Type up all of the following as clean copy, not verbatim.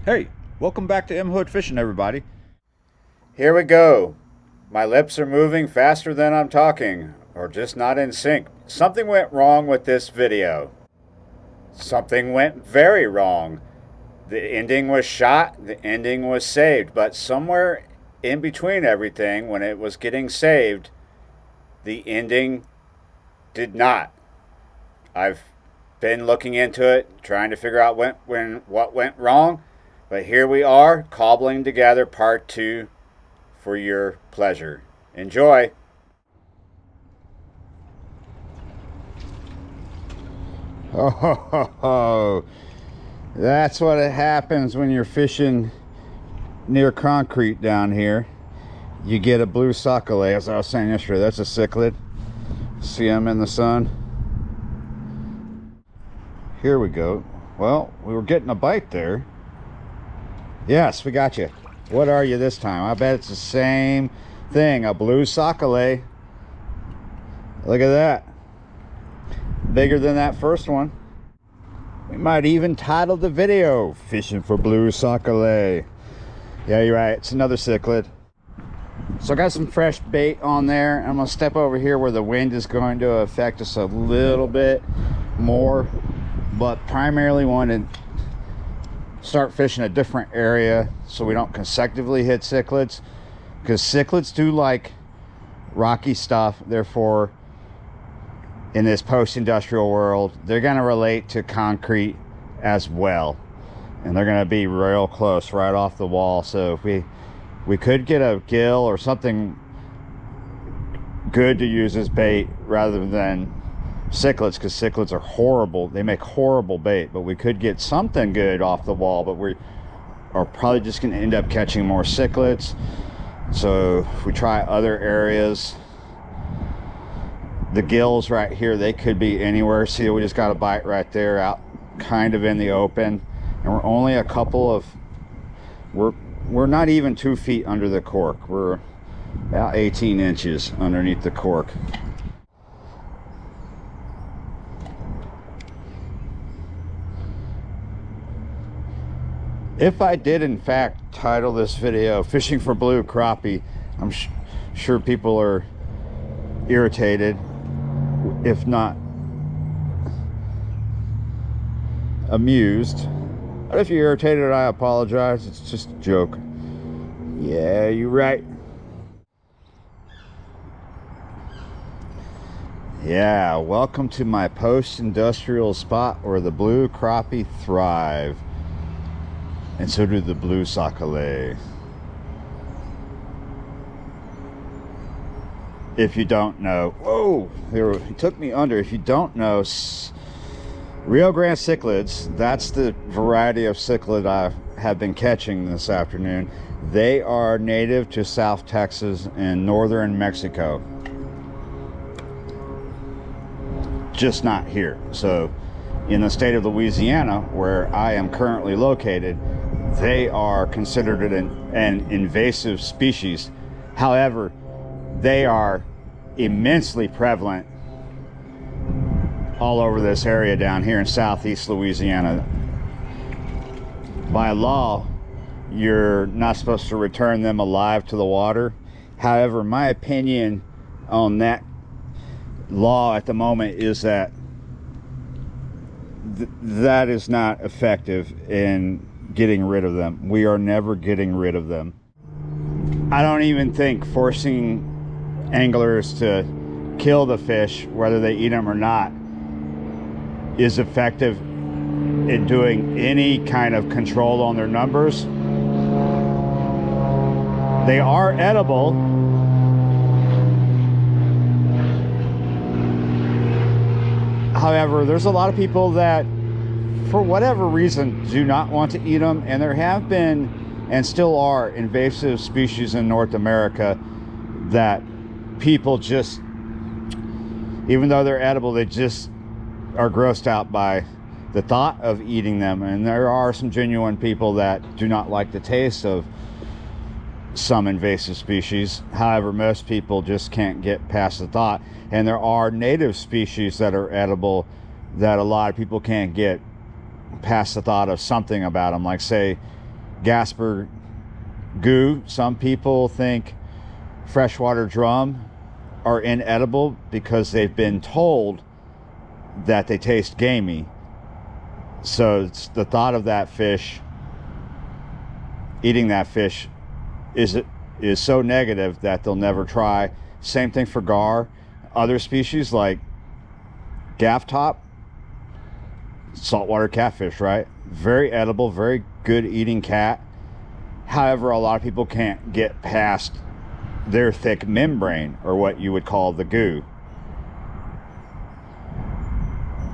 Hey, welcome back to M Hood Fishing, everybody. Here we go. My lips are moving faster than I'm talking, or just not in sync. Something went wrong with this video. Something went very wrong. The ending was shot, the ending was saved, but somewhere in between everything, when it was getting saved, the ending did not. I've been looking into it, trying to figure out what went wrong, but here we are, cobbling together part 2 for your pleasure. Enjoy. Oh, that's what happens when you're fishing near concrete down here. You get a blue sockeye, as I was saying yesterday. That's a cichlid. See them in the sun. Here we go. Well, we were getting a bite there. Yes, we got you. What are you this time? I bet it's the same thing, a blue sockeye. Look at that. Bigger than that first one. We might even title the video Fishing for Blue Sockeye. Yeah, you're right, it's another cichlid. So I got some fresh bait on there. I'm gonna step over here where the wind is going to affect us a little bit more, but primarily want to start fishing a different area so we don't consecutively hit cichlids, because cichlids do like rocky stuff. Therefore, in this post-industrial world, they're going to relate to concrete as well, and they're going to be real close right off the wall. So if we could get a gill or something good to use as bait rather than cichlids, because cichlids are horrible. They make horrible bait, but we could get something good off the wall, but we are probably just going to end up catching more cichlids. So if we try other areas, the gills right here, they could be anywhere. See, we just got a bite right there out kind of in the open, and we're only a couple of, we're not even 2 feet under the cork. We're about 18 inches underneath the cork. If I did in fact title this video Fishing for Blue Crappie, I'm sure people are irritated, if not amused. But if you're irritated, I apologize. It's just a joke. Yeah, you're right. Yeah, welcome to my post-industrial spot where the blue crappie thrive. And so do the blue sockeye. If you don't know, whoa, he took me under. If you don't know, Rio Grande cichlids, that's the variety of cichlid I have been catching this afternoon. They are native to South Texas and northern Mexico. Just not here. So in the state of Louisiana, where I am currently located, they are considered an invasive species. However, they are immensely prevalent all over this area down here in southeast Louisiana. By law, you're not supposed to return them alive to the water. However, my opinion on that law at the moment is that that is not effective in getting rid of them. We are never getting rid of them. I don't even think forcing anglers to kill the fish, whether they eat them or not, is effective in doing any kind of control on their numbers. They are edible. However, there's a lot of people that, for whatever reason, do not want to eat them, and there have been and still are invasive species in North America that people just, even though they're edible, they just are grossed out by the thought of eating them. And there are some genuine people that do not like the taste of some invasive species. However, most people just can't get past the thought. And there are native species that are edible that a lot of people can't get past the thought of something about them. Like, say, Gasper goo. Some people think freshwater drum are inedible because they've been told that they taste gamey. So it's the thought of that fish, eating that fish, is so negative that they'll never try. Same thing for gar. Other species like gaff top, saltwater catfish, right? Very edible, very good eating cat. However, a lot of people can't get past their thick membrane, or what you would call the goo.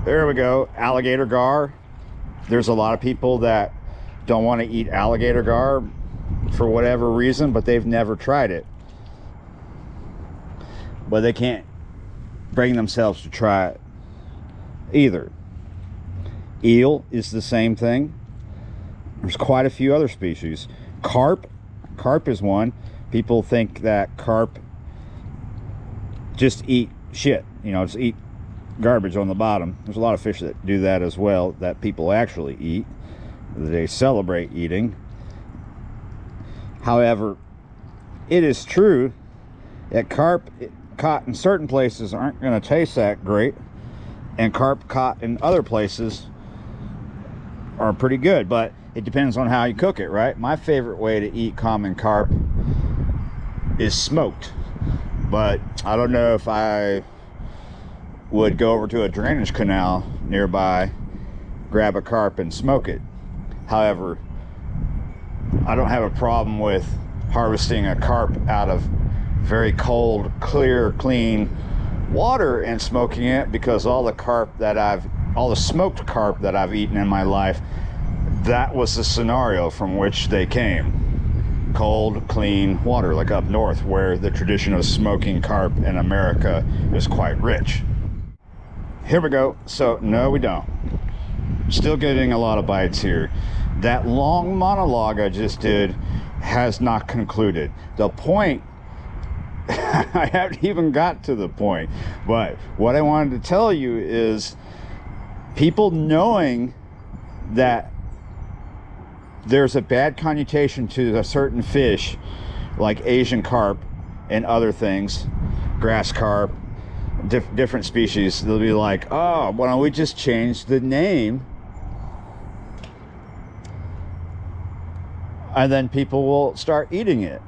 There we go. Alligator gar. There's a lot of people that don't want to eat alligator gar for whatever reason, but they've never tried it. But they can't bring themselves to try it either. Eel is the same thing. There's quite a few other species. Carp is one. People think that carp just eat shit, you know, just eat garbage on the bottom. There's a lot of fish that do that as well, that people actually eat, that they celebrate eating. However, it is true that carp caught in certain places aren't going to taste that great, and carp caught in other places are pretty good, but it depends on how you cook it, right? My favorite way to eat common carp is smoked, but I don't know if I would go over to a drainage canal nearby, grab a carp and smoke it. However, I don't have a problem with harvesting a carp out of very cold, clear, clean water and smoking it, because all the smoked carp that I've eaten in my life, that was the scenario from which they came. Cold, clean water, like up north, where the tradition of smoking carp in America is quite rich. Here we go. So no, we don't. Still getting a lot of bites here. That long monologue I just did has not concluded. The point, I haven't even got to the point, but what I wanted to tell you is people knowing that there's a bad connotation to a certain fish like Asian carp and other things, grass carp, different species. They'll be like, oh, why don't we just change the name, and then people will start eating it.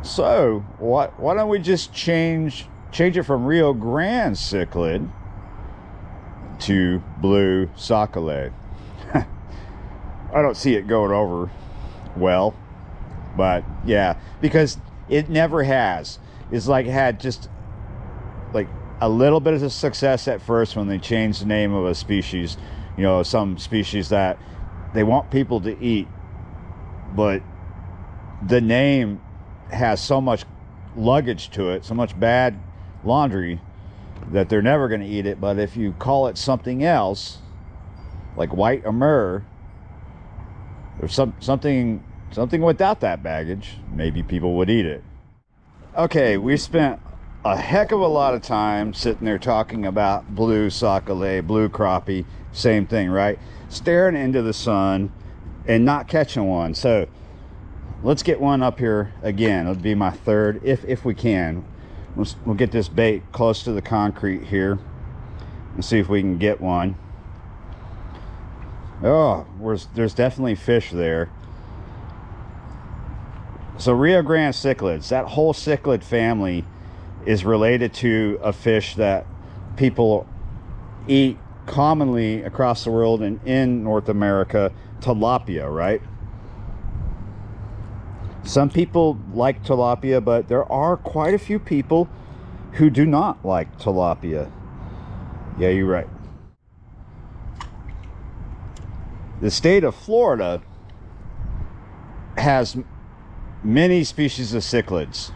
So why don't we just change it from Rio Grande cichlid to blue cichlids? I don't see it going over well, but yeah, because it never has. It's like it had just like a little bit of success at first when they changed the name of a species, you know, some species that they want people to eat, but the name has so much luggage to it, so much bad laundry, that they're never going to eat it. But if you call it something else, like white amur, or something without that baggage, maybe people would eat it. Okay, we spent a heck of a lot of time sitting there talking about blue cichlids, blue crappie, same thing, right? Staring into the sun and not catching one. So let's get one up here again. It'll be my third, if we can. We'll get this bait close to the concrete here and see if we can get one. Oh, there's definitely fish there. So Rio Grande cichlids, that whole cichlid family is related to a fish that people eat commonly across the world and in North America, tilapia, right? Some people like tilapia, but there are quite a few people who do not like tilapia. Yeah, you're right. The state of Florida has many species of cichlids.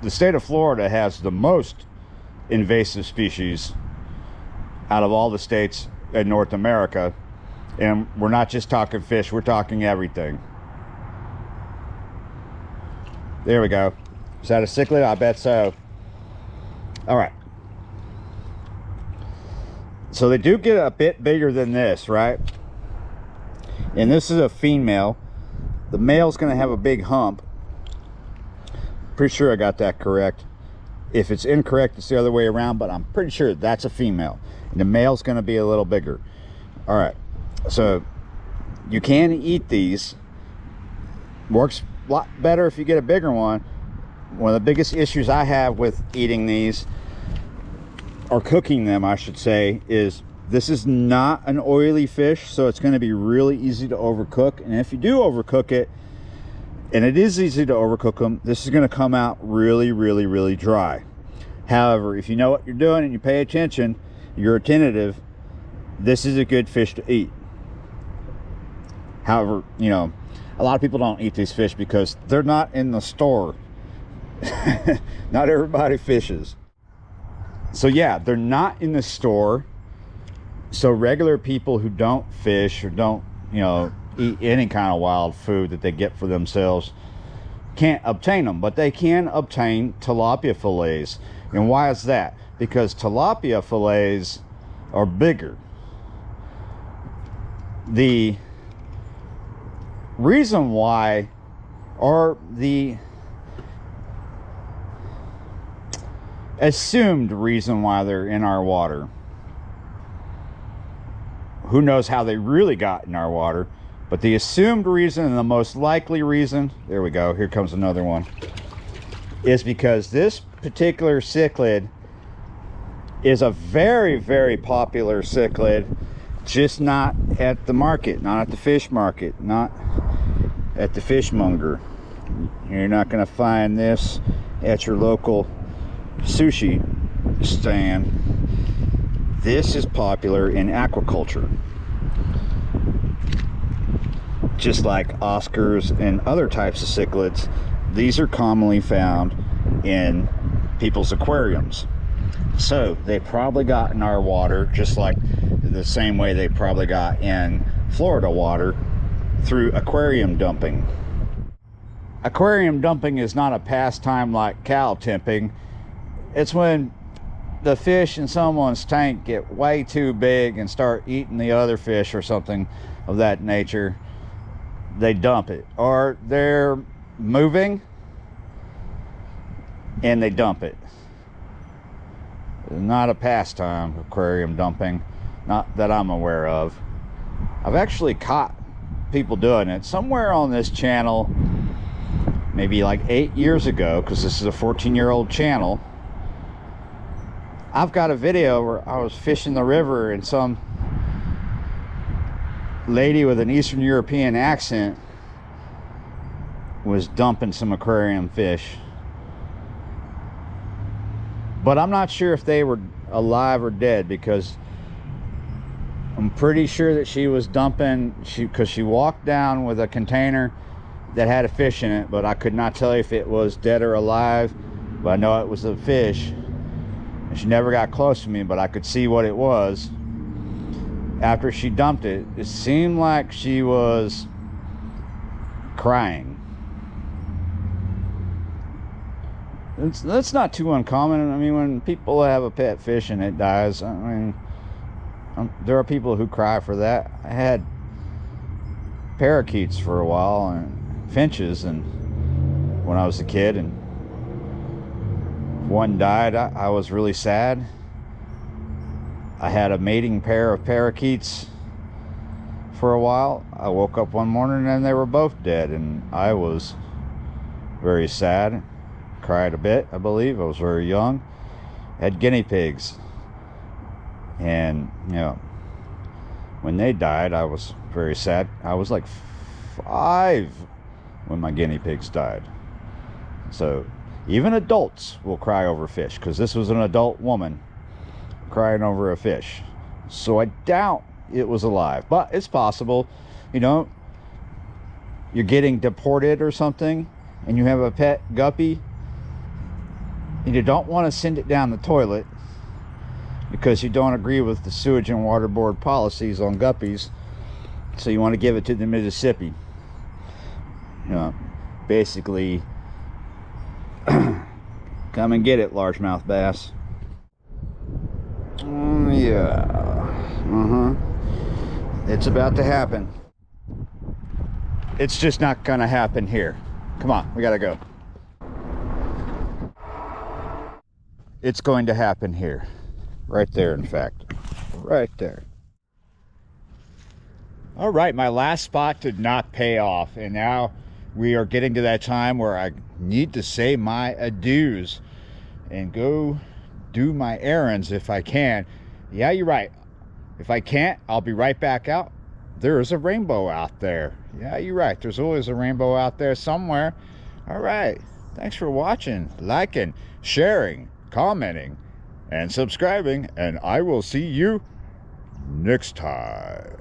The state of Florida has the most invasive species out of all the states in North America. And we're not just talking fish, we're talking everything. There we go. Is that a cichlid? I bet so. All right. So they do get a bit bigger than this, right? And this is a female. The male's going to have a big hump. Pretty sure I got that correct. If it's incorrect, it's the other way around, but I'm pretty sure that's a female. And the male's going to be a little bigger. All right, so you can eat these. Works a lot better if you get a bigger one. One of the biggest issues I have with eating these, or cooking them I should say, is this is not an oily fish, so it's going to be really easy to overcook. And if you do overcook it, and it is easy to overcook them, this is going to come out really, really, really dry. However, if you know what you're doing and you pay attention, you're attentive, this is a good fish to eat. However, you know, a lot of people don't eat these fish because they're not in the store. Not everybody fishes. So yeah, they're not in the store. So regular people who don't fish or don't, you know, eat any kind of wild food that they get for themselves can't obtain them, but they can obtain tilapia fillets. And why is that? Because tilapia fillets are bigger. The reason why, or the assumed reason why they're in our water, who knows how they really got in our water, but the assumed reason and the most likely reason, there we go, here comes another one, is because this particular cichlid is a very, very popular cichlid, just not at the market, not at the fish market, not at the fishmonger. You're not going to find this at your local sushi stand. This is popular in aquaculture, just like Oscars and other types of cichlids. These are commonly found in people's aquariums, so they probably got in our water just like the same way they probably got in Florida water through aquarium dumping. Aquarium dumping is not a pastime like cow tipping. It's when the fish in someone's tank get way too big and start eating the other fish or something of that nature. They dump it, or they're moving and they dump it. Not a pastime, aquarium dumping, not that I'm aware of. I've actually caught people doing it somewhere on this channel, maybe like 8 years ago, because this is a 14-year-old channel. I've got a video where I was fishing the river and some lady with an Eastern European accent was dumping some aquarium fish. But I'm not sure if they were alive or dead, because I'm pretty sure that she was dumping, because she walked down with a container that had a fish in it, but I could not tell you if it was dead or alive, but I know it was a fish. And she never got close to me, but I could see what it was. After she dumped it, it seemed like she was crying. That's not too uncommon. I mean, when people have a pet fish and it dies, I mean, there are people who cry for that. I had parakeets for a while and finches, and when I was a kid, and one died, I was really sad. I had a mating pair of parakeets for a while. I woke up one morning and they were both dead, and I was very sad. Cried a bit, I believe. I was very young. Had guinea pigs, and you know, when they died, I was very sad. I was like 5 when my guinea pigs died. So even adults will cry over fish, because this was an adult woman crying over a fish. So I doubt it was alive, but it's possible. You know, you're getting deported or something and you have a pet guppy and you don't want to send it down the toilet because you don't agree with the sewage and water board policies on guppies, so you want to give it to the Mississippi. You know, basically, come and get it, largemouth bass. Yeah, it's about to happen. it's just not gonna happen here. Come on, we gotta go. It's going to happen here. Right there, in fact. Right there. All right, my last spot did not pay off, and now we are getting to that time where I need to say my adieus and go do my errands if I can. Yeah, you're right. If I can't, I'll be right back out. There is a rainbow out there. Yeah, you're right. There's always a rainbow out there somewhere. All right. Thanks for watching, liking, sharing, commenting, and subscribing, and I will see you next time.